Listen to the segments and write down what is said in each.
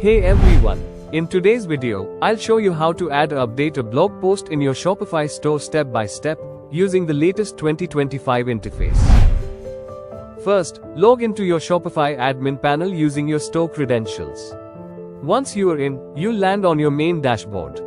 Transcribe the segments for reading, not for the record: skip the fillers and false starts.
Hey everyone! In today's video, I'll show you how to add or update a blog post in your Shopify store step by step, using the latest 2025 interface. First, log into your Shopify admin panel using your store credentials. Once you are in, you'll land on your main dashboard.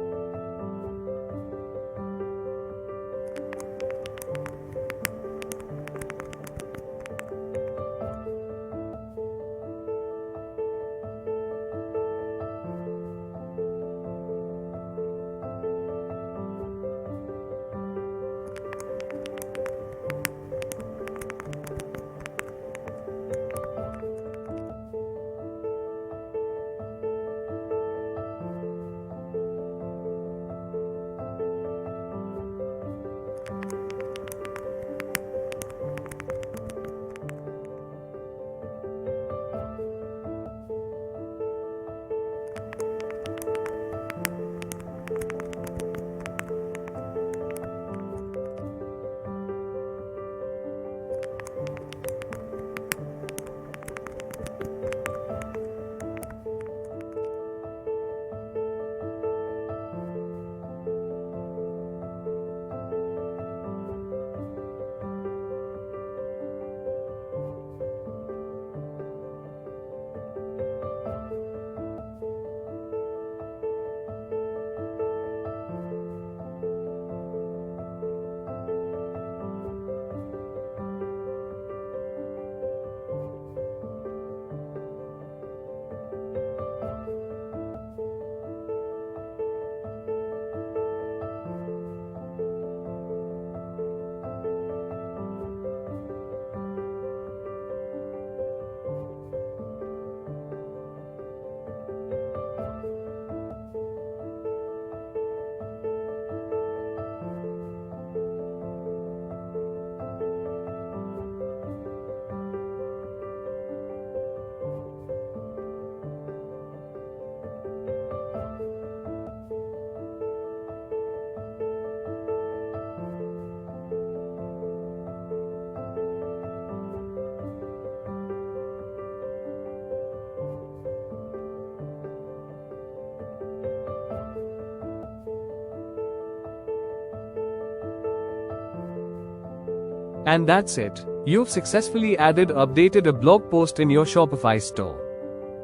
And that's it. You've successfully added or updated a blog post in your Shopify store.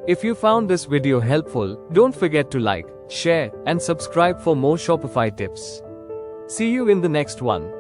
If you found this video helpful, don't forget to like, share, and subscribe for more Shopify tips. See you in the next one.